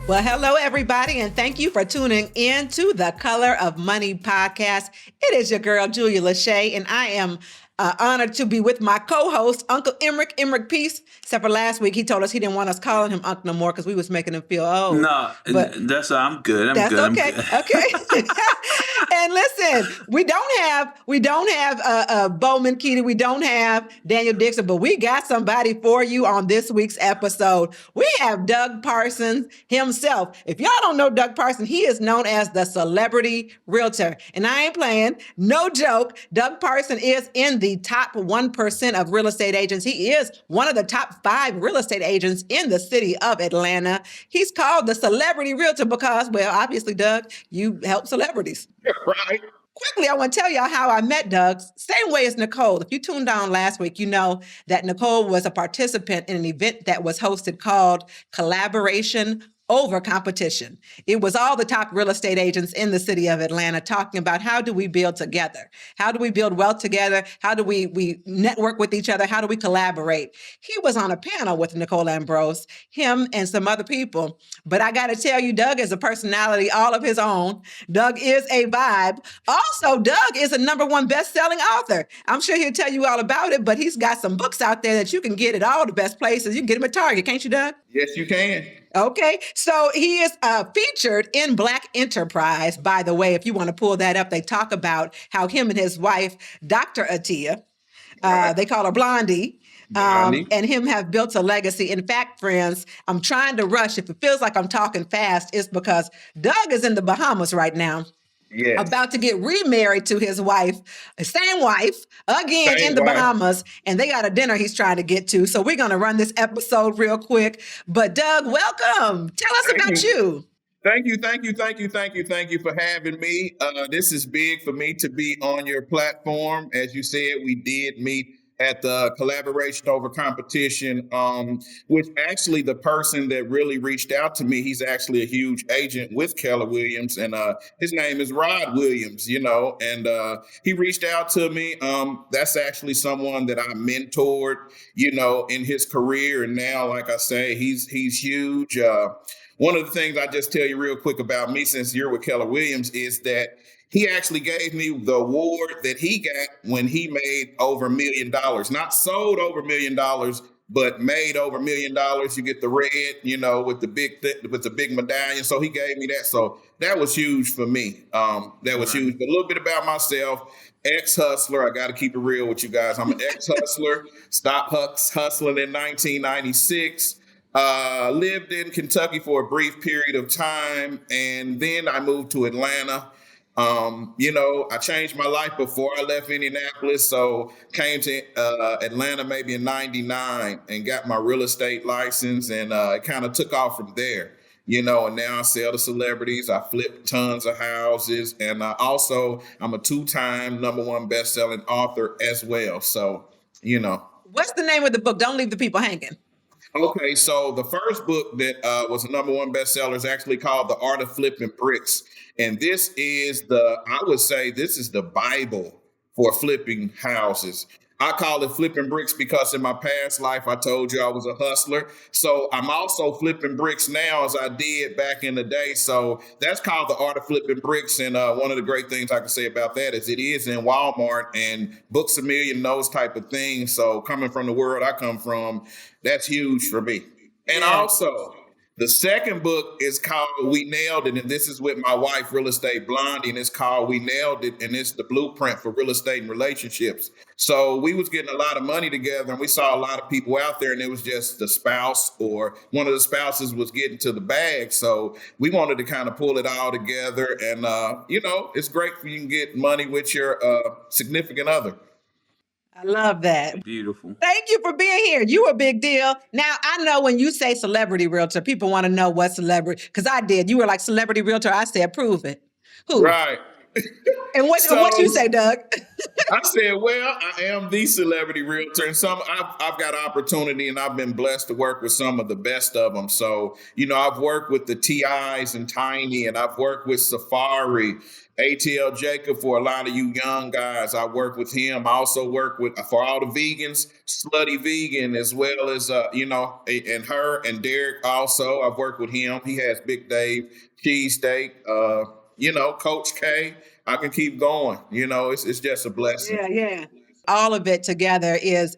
Well, hello, everybody, and thank you for tuning in to the Color of Money podcast. It is your girl, Julia Lashay, and I am honored to be with my co-host, Uncle Emerick Peace. Except for last week, he told us he didn't want us calling him Uncle no more because we was making him feel old. No, but I'm good. That's okay. Okay. And listen, we don't have Bo Menkiti, we don't have Daniel Dixon, but we got somebody for you on this week's episode. We have Doug Parson himself. If y'all don't know Doug Parson, he is known as the celebrity realtor. And I ain't playing, no joke. Doug Parson is in the top 1% of real estate agents. He is one of the top 5 real estate agents in the city of Atlanta. He's called the celebrity realtor because, well, obviously, Doug, you help celebrities. Right. Quickly, I want to tell y'all how I met Doug. Same way as Nicole. If you tuned on last week, you know that Nicole was a participant in an event that was hosted called Collaboration Over Competition. It was all the top real estate agents in the city of Atlanta talking about how do we build together? How do we build wealth together? How do we network with each other? How do we collaborate? He was on a panel with Nicole Ambrose, him and some other people. But I got to tell you, Doug is a personality all of his own. Doug is a vibe. Also, Doug is a #1 best-selling author. I'm sure he'll tell you all about it, but he's got some books out there that you can get at all the best places. You can get them at Target, can't you, Doug? Yes, you can. Okay, so he is featured in Black Enterprise, by the way. If you want to pull that up, they talk about how him and his wife, Dr. Atia, they call her Blondie, and him have built a legacy. In fact, friends, I'm trying to rush. If it feels like I'm talking fast, it's because Doug is in the Bahamas right now. Yes. About to get remarried to his wife, same wife, again in the Bahamas, and they got a dinner he's trying to get to. So we're going to run this episode real quick. But Doug, welcome. Tell us about you. Thank you for having me. This is big for me to be on your platform. As you said, we did meet at the Collaboration Over Competition, which actually the person that really reached out to me, he's actually a huge agent with Keller Williams, and his name is Rod Williams, and he reached out to me. That's actually someone that I mentored, in his career. And now, like I say, he's huge. One of the things I just tell you real quick about me, since you're with Keller Williams, is that he actually gave me the award that he got when he made over $1 million. Not sold over $1 million, but made over $1 million. You get the red, with the big medallion. So he gave me that. So that was huge for me. That was huge. But a little bit about myself. Ex-hustler. I got to keep it real with you guys. I'm an ex-hustler. Stopped hustling in 1996. Lived in Kentucky for a brief period of time, and then I moved to Atlanta. I changed my life before I left Indianapolis, so came to Atlanta maybe in 99 and got my real estate license, and it kind of took off from there. And now I sell to celebrities. I flip tons of houses, and also I'm a 2-time #1 best-selling author as well. So, What's the name of the book? Don't leave the people hanging. Okay, so the first book that was a #1 bestseller is actually called The Art of Flipping Bricks. And this is the Bible for flipping houses. I call it flipping bricks because in my past life, I told you I was a hustler. So I'm also flipping bricks now as I did back in the day. So that's called The Art of Flipping Bricks. And one of the great things I can say about that is it is in Walmart and Books A Million, those type of things. So coming from the world I come from, that's huge for me. And also, the second book is called We Nailed It, and this is with my wife, Real Estate Blondie, and it's called We Nailed It, and it's the blueprint for real estate and relationships. So we was getting a lot of money together, and we saw a lot of people out there, and it was just the spouse or one of the spouses was getting to the bag. So we wanted to kind of pull it all together, and it's great when you can get money with your significant other. I love that. Beautiful. Thank you for being here. You a big deal. Now, I know when you say celebrity realtor, people want to know what celebrity, because I did. You were like celebrity realtor. I said, prove it. Who? Right. And what you So say, Doug? I said, well, I am the celebrity realtor, and I've got opportunity, and I've been blessed to work with some of the best of them. So, I've worked with the TIs and Tiny, and I've worked with Safari, ATL Jacob for a lot of you young guys. I work with him. I also work with for all the vegans, Slutty Vegan, as well as and her and Derek. Also, I've worked with him. He has Big Dave Cheesesteak. Coach K. I can keep going. It's just a blessing. Yeah, yeah. All of it together is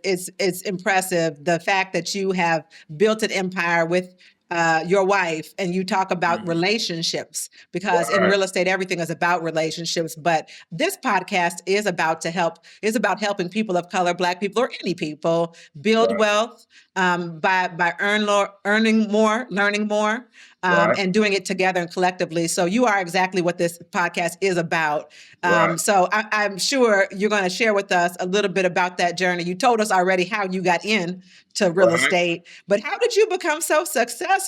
impressive. The fact that you have built an empire with your wife, and you talk about relationships, because in Right, real estate everything is about relationships. But this podcast is about helping people of color, Black people, or any people build right, wealth by earning more, learning more, right, and doing it together and collectively. So you are exactly what this podcast is about. right, So I'm sure you're going to share with us a little bit about that journey. You told us already how you got into real right. estate, but how did you become so successful?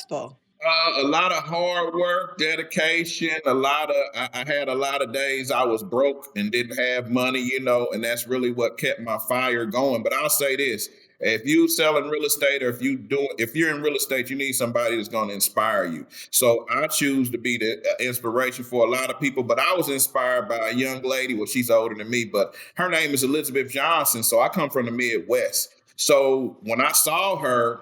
A lot of hard work, dedication, I had a lot of days I was broke and didn't have money, and that's really what kept my fire going. But I'll say this, if you selling real estate, or if you're in real estate, you need somebody that's going to inspire you. So I choose to be the inspiration for a lot of people, but I was inspired by a young lady. Well, she's older than me, but her name is Elizabeth Johnson. So I come from the Midwest. So when I saw her,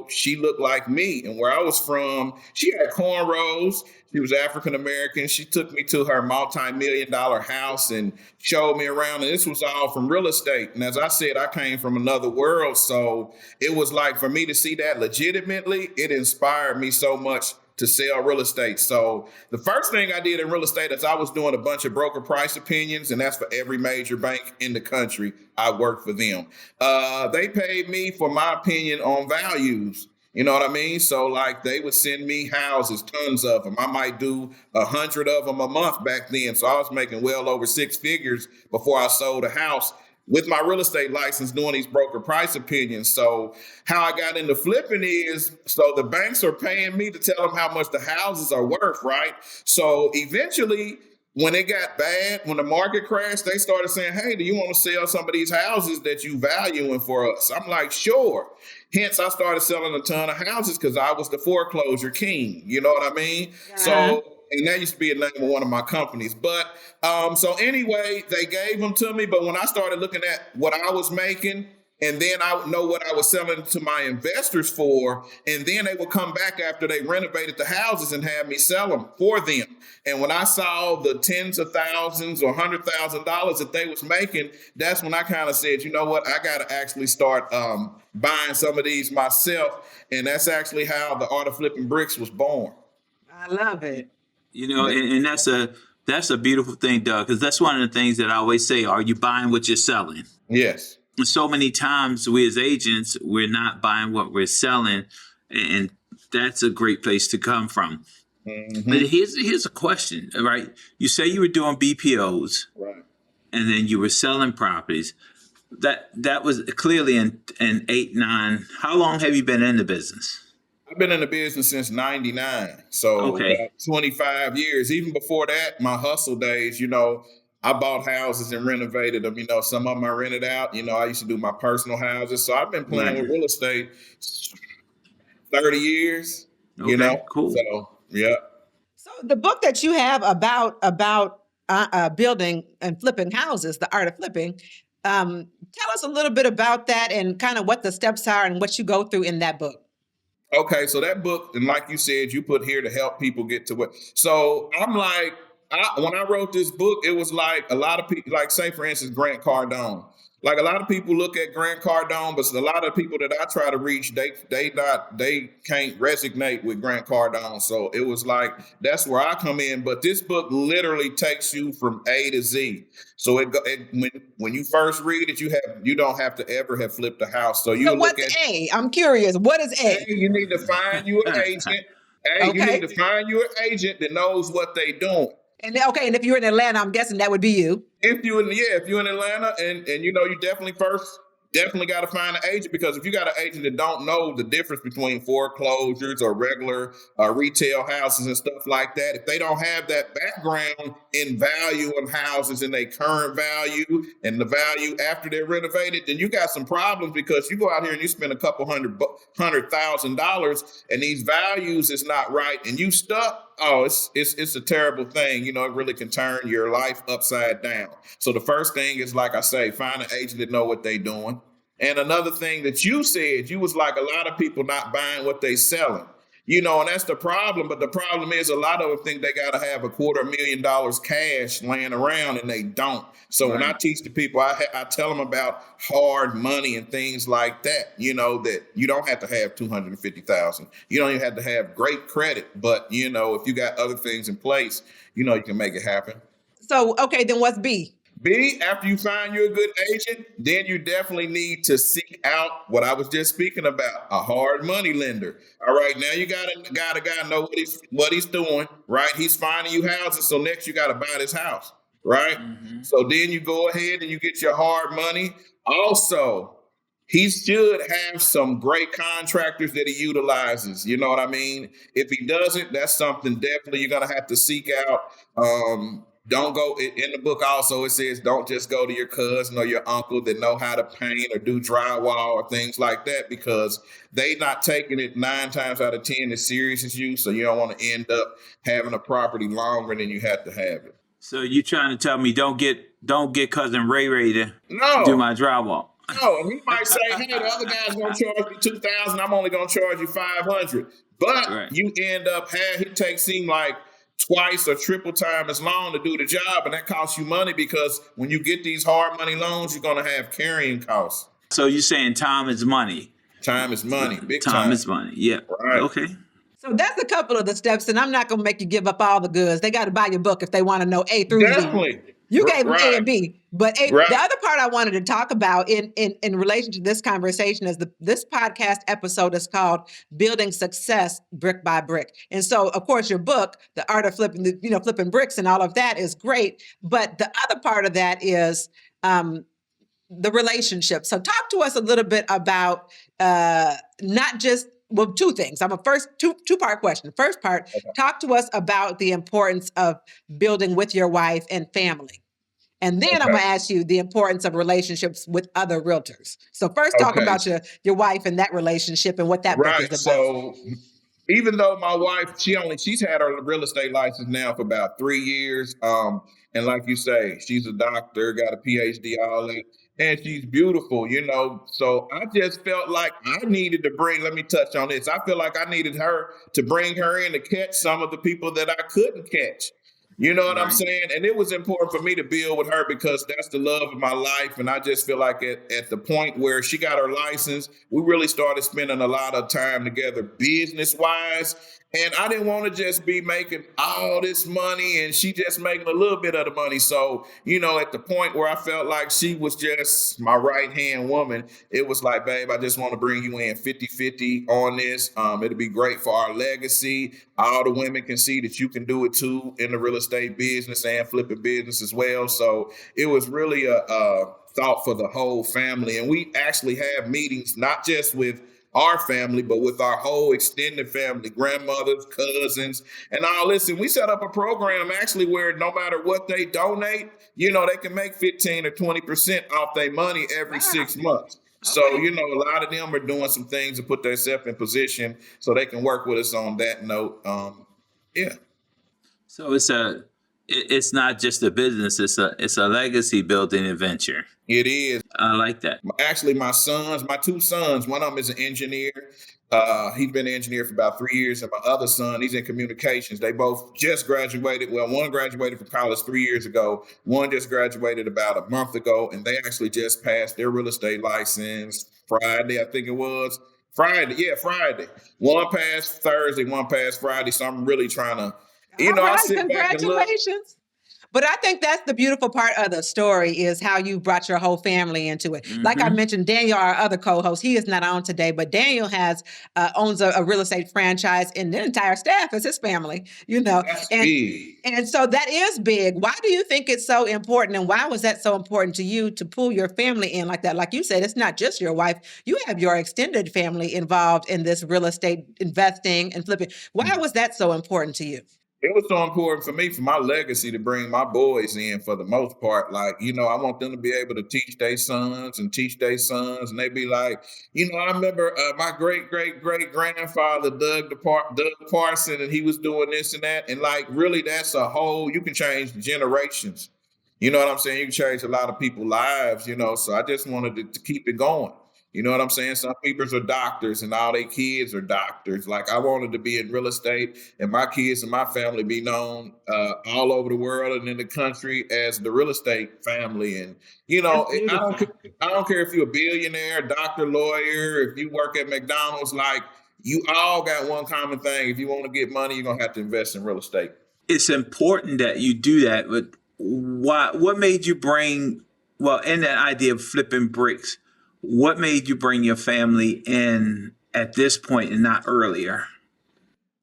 she looked like me. And where I was from, she had cornrows. She was African American. She took me to her multi-million-dollar house and showed me around. And this was all from real estate. And as I said, I came from another world. So it was like, for me to see that legitimately, it inspired me so much to sell real estate. So the first thing I did in real estate is I was doing a bunch of broker price opinions, and that's for every major bank in the country. I worked for them. They paid me for my opinion on values. You know what I mean? So like they would send me houses, tons of them. I might do 100 of them a month back then. So I was making well over six figures before I sold a house with my real estate license, doing these broker price opinions. So how I got into flipping is, so the banks are paying me to tell them how much the houses are worth, right? So eventually, when it got bad, when the market crashed, they started saying, hey, do you want to sell some of these houses that you valuing for us? I'm like, sure. Hence, I started selling a ton of houses because I was the foreclosure king. You know what I mean? Uh-huh. So, and that used to be a name of one of my companies. But so anyway, they gave them to me. But when I started looking at what I was making, and then I would know what I was selling to my investors for, and then they would come back after they renovated the houses and have me sell them for them. And when I saw the tens of thousands or $100,000 that they was making, that's when I kind of said, you know what, I got to actually start buying some of these myself. And that's actually how the art of flipping bricks was born. I love it. And that's a beautiful thing, Doug, because that's one of the things that I always say: are you buying what you're selling? Yes. And so many times we as agents, we're not buying what we're selling, and that's a great place to come from. Mm-hmm. But here's a question, right? You say you were doing BPOs, Right. and then you were selling properties. That was clearly in 8, 9. How long have you been in the business? I've been in the business since '99, so Okay. about 25 years. Even before that, my hustle days, I bought houses and renovated them. Some of them I rented out. I used to do my personal houses. So I've been playing Right. with real estate 30 years, Okay, cool. So, yeah. So the book that you have about building and flipping houses, the art of flipping, tell us a little bit about that and kind of what the steps are and what you go through in that book. Okay, so that book, and like you said, you put here to help people get to what. So I'm like, when I wrote this book, it was like a lot of people, like say for instance, Grant Cardone. Like a lot of people look at Grant Cardone, but a lot of people that I try to reach, they can't resonate with Grant Cardone. So it was like that's where I come in. But this book literally takes you from A to Z. So when you first read it, you don't have to ever have flipped a house. So you So look what's at A? I'm curious. What is A, A? you need to find you an agent. A, you need Okay. to find you an agent that knows what they doing. And if you're in Atlanta, I'm guessing that would be you. If you're in Atlanta and you definitely first definitely got to find an agent, because if you got an agent that don't know the difference between foreclosures or regular retail houses and stuff like that, if they don't have that background in value of houses and their current value and the value after they're renovated, then you got some problems, because you go out here and you spend a couple $100,000 and these values is not right and you stuck. Oh, it's a terrible thing. It really can turn your life upside down. So the first thing is, like I say, find an agent that know what they're doing. And another thing that you said, you was like, a lot of people not buying what they selling. And that's the problem. But the problem is, a lot of them think they got to have $250,000 cash laying around, and they don't. So when I teach the people, I tell them about hard money and things like that, that you don't have to have $250,000. You don't even have to have great credit. But, if you got other things in place, you can make it happen. So, okay, then what's B? B, after you find you a good agent, then you definitely need to seek out what I was just speaking about, a hard money lender. All right, now you got a guy know what he's doing, right? He's finding you houses, so next you got to buy this house, right? Mm-hmm. So then you go ahead and you get your hard money. Also, he should have some great contractors that he utilizes. You know what I mean? If he doesn't, that's something definitely you're going to have to seek out. Don't go in the book. Also, it says don't just go to your cousin or your uncle that know how to paint or do drywall or things like that, because they not taking it 9 times out of 10 as serious as you. So you don't want to end up having a property longer than you have to have it. So you trying to tell me don't get cousin Ray to do my drywall? No, and he might say, hey, the other guy's gonna charge me $2,000. I'm only gonna charge you $500. But you end up he takes him like twice or triple time as long to do the job, and that costs you money, because when you get these hard money loans, you're going to have carrying costs. So you're saying time is money? Time is money. Big time. Time is money. Yeah. Right. Okay. So that's a couple of the steps, and I'm not going to make you give up all the goods. They got to buy your book if they want to know A through Definitely. Z. You gave them A and B, but the other part I wanted to talk about in relation to this conversation is this podcast episode is called "Building Success Brick by Brick," and so of course your book, "The Art of Flipping," flipping bricks and all of that is great, but the other part of that is the relationship. So talk to us a little bit about not just. Well, 2 things. I'm a first two-part question. First part, talk to us about the importance of building with your wife and family. And then I'm going to ask you the importance of relationships with other realtors. So first talk about your wife and that relationship and what that book is about. So even though my wife, she's had her real estate license now for about 3 years. And like you say, she's a doctor, got a PhD, all that. And she's beautiful, So I just felt like I needed to let me touch on this. I feel like I needed her to bring her in to catch some of the people that I couldn't catch. You know what I'm saying? And it was important for me to build with her, because that's the love of my life. And I just feel like at the point where she got her license, we really started spending a lot of time together business-wise. And I didn't want to just be making all this money and she just making a little bit of the money. So, at the point where I felt like she was just my right-hand woman, it was like, babe, I just want to bring you in 50-50 on this. It'll be great for our legacy. All the women can see that you can do it too in the real estate business and flipping business as well. So it was really a thought for the whole family. And we actually have meetings, not just with our family, but with our whole extended family, grandmothers, cousins, and all. Listen, we set up a program actually where no matter what they donate, they can make 15 or 20% off their money every 6 months. So, a lot of them are doing some things to put themselves in position so they can work with us on that note. So it's not just a business, it's a legacy building adventure. It is. I like that. Actually, my 2 sons, one of them is an engineer. He's been an engineer for about 3 years. And my other son, he's in communications. They both just graduated. Well, one graduated from college 3 years ago. One just graduated about a month ago. And they actually just passed their real estate license Friday, I think it was. Friday. One passed Thursday, one passed Friday. So I'm really trying to, I sit back and look. Congratulations. But I think that's the beautiful part of the story is how you brought your whole family into it. Like I mentioned, Daniel, our other co-host, he is not on today, but Daniel owns a real estate franchise, and the entire staff is his family, That's big. And so that is big. Why do you think it's so important? And why was that so important to you to pull your family in like that? Like you said, it's not just your wife. You have your extended family involved in this real estate investing and flipping. Why was that so important to you? It was so important for me, for my legacy, to bring my boys in for the most part. Like, I want them to be able to teach their sons and teach their sons. And they be like, I remember my great, great, great grandfather, Doug Parson, and he was doing this and that. And like, really, that's you can change generations. You know what I'm saying? You can change a lot of people's lives, So I just wanted to keep it going. You know what I'm saying? Some people are doctors and all their kids are doctors. Like I wanted to be in real estate and my kids and my family be known all over the world and in the country as the real estate family. And, I don't care if you're a billionaire, doctor, lawyer, if you work at McDonald's, like you all got one common thing. If you want to get money, you're going to have to invest in real estate. It's important that you do that, but what made you in that idea of flipping bricks, what made you bring your family in at this point and not earlier?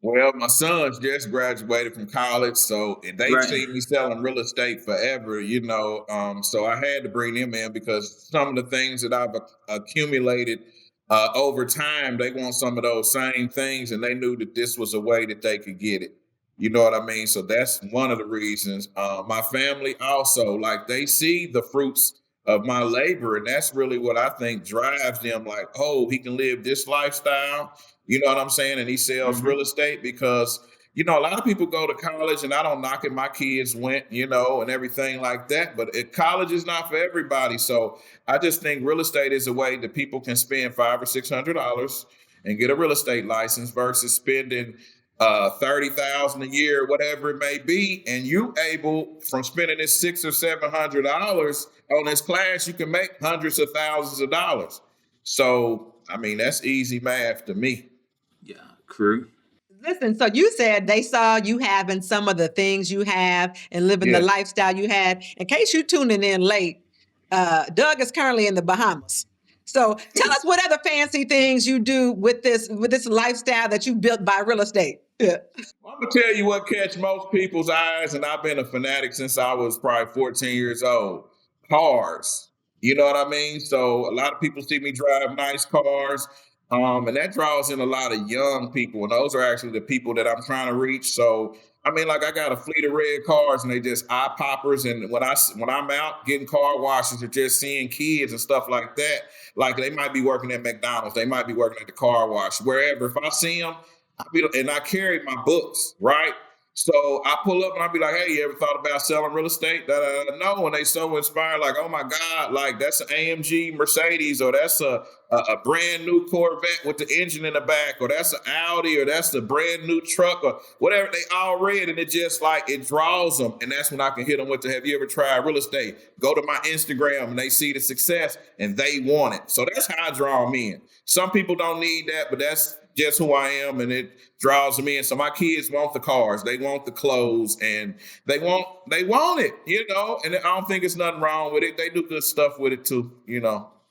Well, my sons just graduated from college, so they've seen me selling real estate forever, so I had to bring them in because some of the things that I've accumulated over time, they want some of those same things, and they knew that this was a way that they could get it. You know what I mean? So that's one of the reasons. My family also, like, they see the fruits of my labor, and that's really what I think drives them. Like, oh, he can live this lifestyle. You know what I'm saying? And he sells real estate because, a lot of people go to college, and I don't knock it. My kids went, and everything like that. But college is not for everybody. So I just think real estate is a way that people can spend $500 or $600 and get a real estate license versus spending $30,000 a year, whatever it may be, and you able from spending this $600 or $700 on this class, you can make hundreds of thousands of dollars. So, I mean, that's easy math to me. Yeah, crew. Listen, so you said they saw you having some of the things you have and living the lifestyle you had. In case you're tuning in late, Doug is currently in the Bahamas. So tell us what other fancy things you do with this lifestyle that you built by real estate. Yeah. Well, I'm gonna tell you what catch most people's eyes, and I've been a fanatic since I was probably 14 years old. Cars. You know what I mean? So a lot of people see me drive nice cars, and that draws in a lot of young people, and those are actually the people that I'm trying to reach. So I mean, like I got a fleet of red cars, and they just eye poppers. And when I'm out getting car washes or just seeing kids and stuff like that, like they might be working at McDonald's, they might be working at the car wash, wherever. If I see them, and I carry my books, right? So I pull up and I'll be like, hey, you ever thought about selling real estate? No, and they so inspired, like, oh my God, like that's an AMG Mercedes, or that's a brand new Corvette with the engine in the back, or that's an Audi, or that's a brand new truck, or whatever. They all read, and it just like, it draws them. And that's when I can hit them with have you ever tried real estate? Go to my Instagram and they see the success and they want it. So that's how I draw them in. Some people don't need that, but that's just who I am, and it draws them in. So my kids want the cars, they want the clothes, and they want it, and I don't think there's nothing wrong with it. They do good stuff with it too,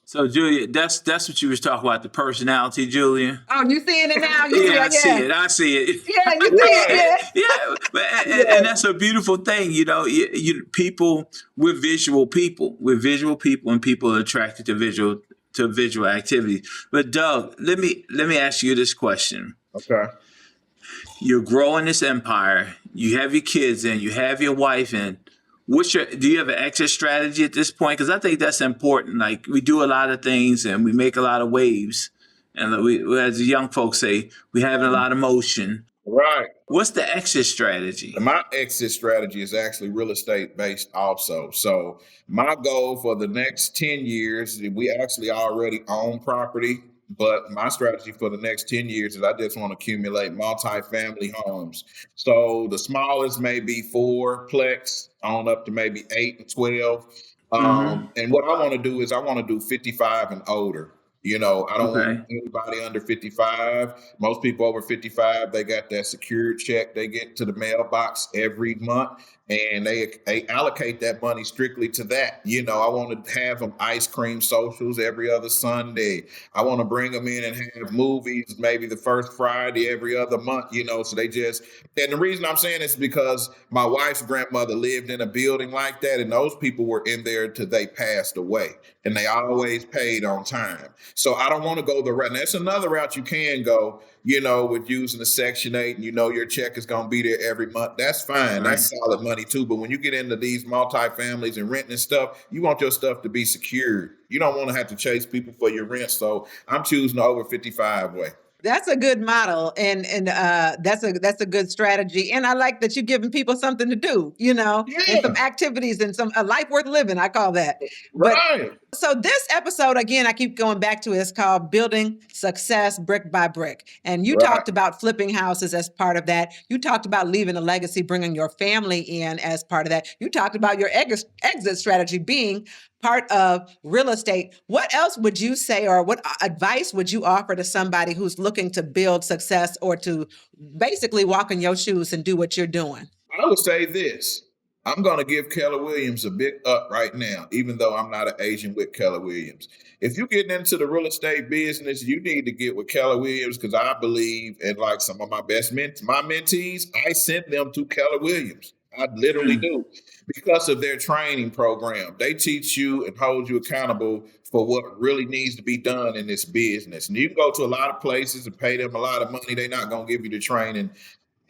So Julia, that's what you was talking about, the personality, Julia. Oh, you seeing it now? I see it. Yeah, you see it. And that's a beautiful thing, people, we're visual people, and people are attracted to visual activity. But Doug, let me ask you this question. Okay. You're growing this empire. You have your kids in. You have your wife in. Do you have an exit strategy at this point? Because I think that's important. Like, we do a lot of things and we make a lot of waves. And we, as the young folks say, we have a lot of motion. Right. What's the exit strategy? My exit strategy is actually real estate based also. So my goal for the next 10 years, we actually already own property, but my strategy for the next 10 years is I just want to accumulate multifamily homes. So the smallest may be 4-plex on up to maybe 8 and 12. And what I want to do is I want to do 55 and older. I don't want Okay. anybody under 55. Most people over 55, they got that secured check they get to the mailbox every month, and they allocate that money strictly to that. I want to have them ice cream socials every other Sunday. I want to bring them in and have movies maybe the first Friday every other month, so they just, and the reason I'm saying this is because my wife's grandmother lived in a building like that, and those people were in there till they passed away, and they always paid on time. So I don't want to go the route. And that's another route you can go, with using the Section 8, and your check is going to be there every month. That's fine. Right. That's solid money too. But when you get into these multifamilies and renting and stuff, you want your stuff to be secured. You don't want to have to chase people for your rent. So I'm choosing the over 55 way. That's a good model, and that's a good strategy. And I like that you're giving people something to do, and some Yeah. activities and a life worth living. I call that. But Right. so this episode, again, I keep going back to it. It's called Building Success Brick by Brick. And you Right. talked about flipping houses as part of that. You talked about leaving a legacy, bringing your family in as part of that. You talked about your exit strategy being part of real estate. What else would you say, or what advice would you offer to somebody who's looking to build success or to basically walk in your shoes and do what you're doing? I would say this. I'm going to give Keller Williams a big up right now, even though I'm not an agent with Keller Williams. If you're getting into the real estate business, you need to get with Keller Williams, because I believe, and like some of my best my mentees, I sent them to Keller Williams. I literally do, because of their training program. They teach you and hold you accountable for what really needs to be done in this business. And you can go to a lot of places and pay them a lot of money. They're not going to give you the training,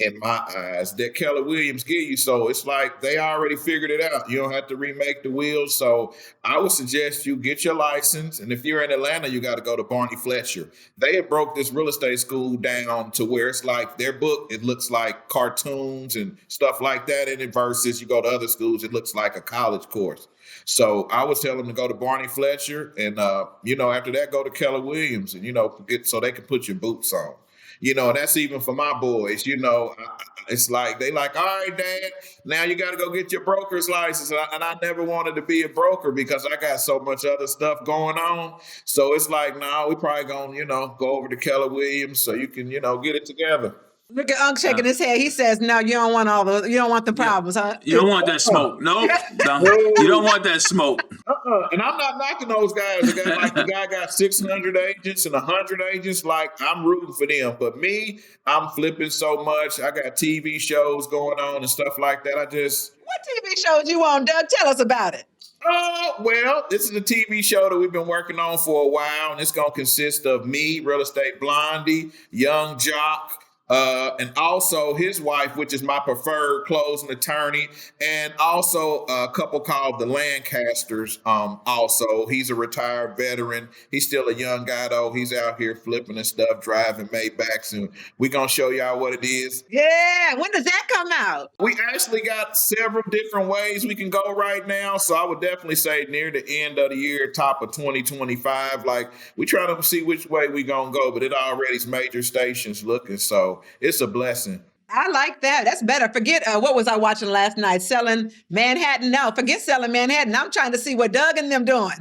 in my eyes, that Keller Williams give you. So it's like they already figured it out. You don't have to remake the wheels. So I would suggest you get your license. And if you're in Atlanta, you got to go to Barney Fletcher. They have broke this real estate school down to where it's like their book, it looks like cartoons and stuff like that in it, versus you go to other schools, it looks like a college course. So I would tell them to go to Barney Fletcher, and after that, go to Keller Williams, and so they can put your boots on. And that's even for my boys. It's like they like, all right, Dad, now you got to go get your broker's license. And I never wanted to be a broker because I got so much other stuff going on. So it's like, no, we probably gonna, go over to Keller Williams so you can, get it together. Look at Unc shaking his head. He says, "No, you don't want all those. You don't want the problems, huh?" You don't want that smoke. Nope. No. You don't want that smoke. And I'm not knocking those guys. The guy got 600 agents and 100 agents. Like, I'm rooting for them. But me, I'm flipping so much. I got TV shows going on and stuff like that. What TV shows you on, Doug? Tell us about it. Well, this is a TV show that we've been working on for a while, and it's going to consist of me, Real Estate Blondie, Young Jock, and also his wife, which is my preferred closing attorney, and also a couple called the Lancasters. Also, he's a retired veteran. He's still a young guy, though. He's out here flipping and stuff, driving Maybachs, and we're going to show y'all what it is. Yeah, when does that come out? We actually got several different ways we can go right now, so I would definitely say near the end of the year, top of 2025. Like, we trying to see which way we going to go, but it already's major stations looking, so it's a blessing. I like that. That's better. Forget what was I watching last night? Selling Manhattan? No, forget Selling Manhattan. I'm trying to see what Doug and them doing.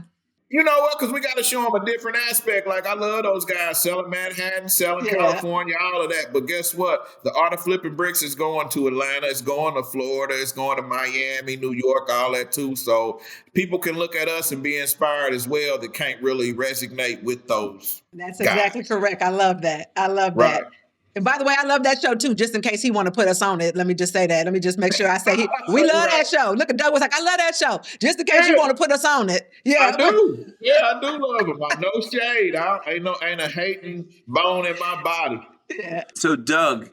You know what? Because we got to show them a different aspect. Like, I love those guys selling Manhattan, selling California, all of that. But guess what? The art of flipping bricks is going to Atlanta. It's going to Florida. It's going to Miami, New York, all that too. So people can look at us and be inspired as well that can't really resonate with those. That's exactly correct. I love that. I love that. And by the way, I love that show too, just in case he want to put us on it. Let me just say that. Let me just make sure I say we love that show. Look at Doug was like, I love that show. Just in case you want to put us on it. Yeah. I do. Yeah, I do love him. No shade. Ain't a hating bone in my body. Yeah. So Doug,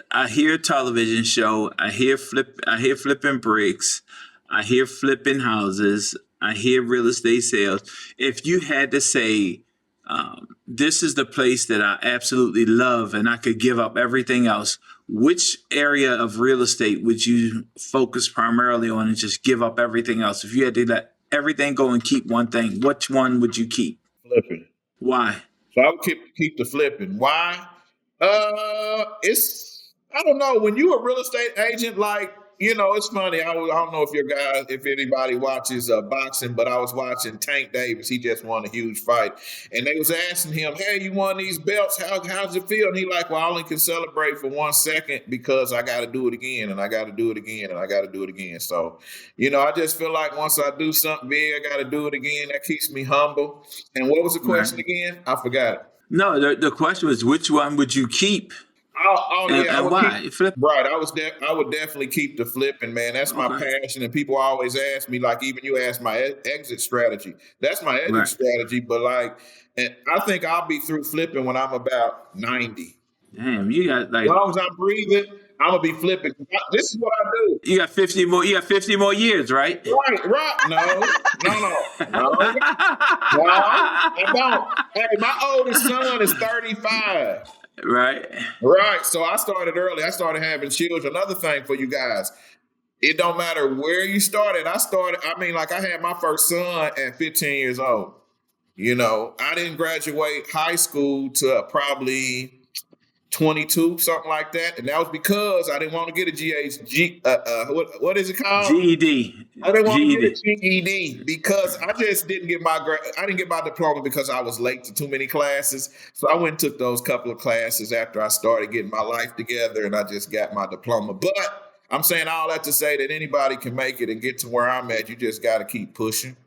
I hear television show, I hear flipping bricks, I hear flipping houses, I hear real estate sales. If you had to say, this is the place that I absolutely love and I could give up everything else, which area of real estate would you focus primarily on and just give up everything else? If you had to let everything go and keep one thing, which one would you keep? Flipping. Why? So I would keep the flipping. Why? I don't know. When you a real estate agent, like, it's funny. I don't know if anybody watches boxing, but I was watching Tank Davis. He just won a huge fight, and they was asking him, "Hey, you won these belts. How's it feel?" And he like, "Well, I only can celebrate for 1 second because I got to do it again, and I got to do it again, and I got to do it again." So, I just feel like once I do something big, I got to do it again. That keeps me humble. And what was the question again? I forgot it. No, the question was, which one would you keep? And why? Right. I would definitely keep the flipping, man. That's my passion. And people always ask me, like, even you asked my exit strategy. That's my exit strategy. But and I think I'll be through flipping when I'm about 90. Damn, you got as long as I'm breathing, I'm gonna be flipping. This is what I do. You got 50 more. You got 50 more years, right? Right. No, I don't. Hey, my oldest son is 35. Right. So I started early. I started having children. Another thing for you guys, it don't matter where you started. I had my first son at 15 years old. I didn't graduate high school to probably 22, something like that. And that was because I didn't want to get what is it called? GED. I didn't want to get a GED because I just didn't get my diploma because I was late to too many classes. So I went and took those couple of classes after I started getting my life together, and I just got my diploma. But I'm saying all that to say that anybody can make it and get to where I'm at. You just got to keep pushing.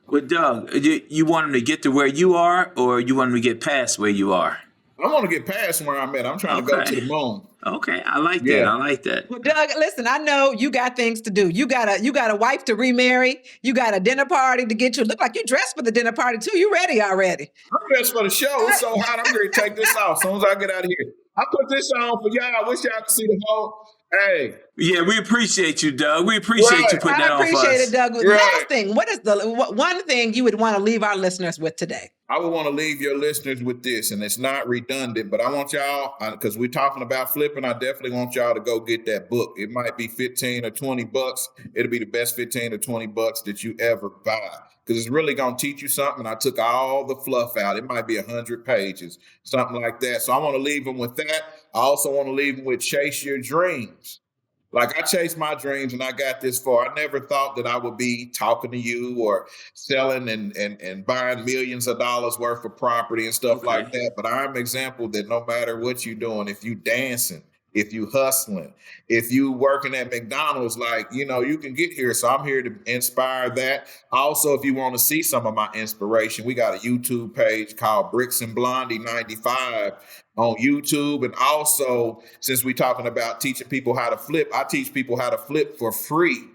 Well, Doug, you want him to get to where you are, or you want him to get past where you are? I want to get past where I'm at. I'm trying to go to the moon. Okay, I like that. I like that. Well, Doug, listen, I know you got things to do. You got a wife to remarry. You got a dinner party to get you. Look like you dressed for the dinner party too. You ready already? I'm dressed for the show. It's so hot. I'm ready to take this off as soon as I get out of here. I put this on for y'all. I wish y'all could see the whole. Hey. Yeah, we appreciate you, Doug. We appreciate you putting that on for us. I appreciate it, Doug. Last thing, what is the one thing you would want to leave our listeners with today? I would want to leave your listeners with this, and it's not redundant, but I want y'all, because we're talking about flipping, I definitely want y'all to go get that book. It might be 15 or 20 bucks. It'll be the best 15 or 20 bucks that you ever buy, because it's really going to teach you something. I took all the fluff out. It might be 100 pages, something like that. So I want to leave them with that. I also want to leave them with chase your dreams. Like, I chased my dreams and I got this far. I never thought that I would be talking to you or selling and buying millions of dollars worth of property and stuff like that. But I'm an example that no matter what you're doing, if you dancing, if you hustling, if you working at McDonald's, you can get here. So I'm here to inspire that. Also, if you want to see some of my inspiration, we got a YouTube page called Bricks and Blondie 95 on YouTube. And also, since we're talking about teaching people how to flip, I teach people how to flip for free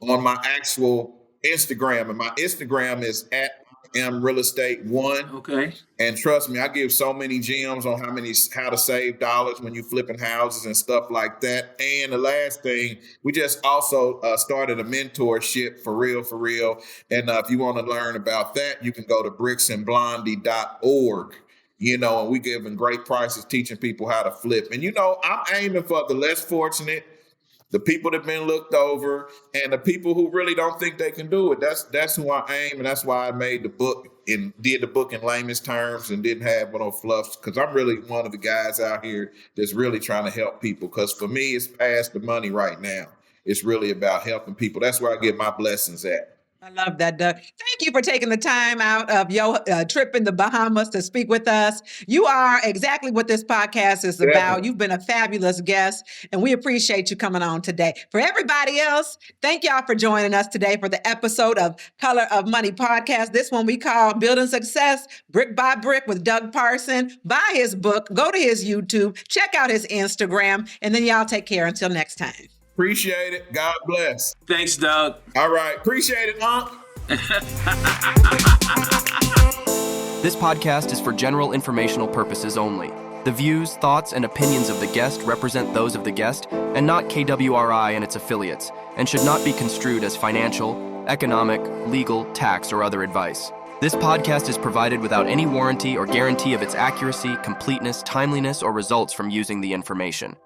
on my actual Instagram. And my Instagram is at Real Estate 1. Okay. And trust me, I give so many gems on how to save dollars when you're flipping houses and stuff like that. And the last thing, we just also started a mentorship for real. And if you want to learn about that, you can go to bricksandblondie.org. And we giving great prices teaching people how to flip. And I'm aiming for the less fortunate, the people that have been looked over, and the people who really don't think they can do it. That's who I aim, and that's why I made the book and did the book in layman's terms and didn't have no fluffs, because I'm really one of the guys out here that's really trying to help people. Because for me, it's past the money right now. It's really about helping people. That's where I get my blessings at. I love that, Doug. Thank you for taking the time out of your trip in the Bahamas to speak with us. You are exactly what this podcast is about. You've been a fabulous guest, and we appreciate you coming on today. For everybody else, thank y'all for joining us today for the episode of Color of Money podcast. This one we call Building Success Brick by Brick with Doug Parson. Buy his book, go to his YouTube, check out his Instagram, and then y'all take care until next time. Appreciate it. God bless. Thanks, Doug. All right. Appreciate it, Unc. This podcast is for general informational purposes only. The views, thoughts, and opinions of the guest represent those of the guest and not KWRI and its affiliates, and should not be construed as financial, economic, legal, tax, or other advice. This podcast is provided without any warranty or guarantee of its accuracy, completeness, timeliness, or results from using the information.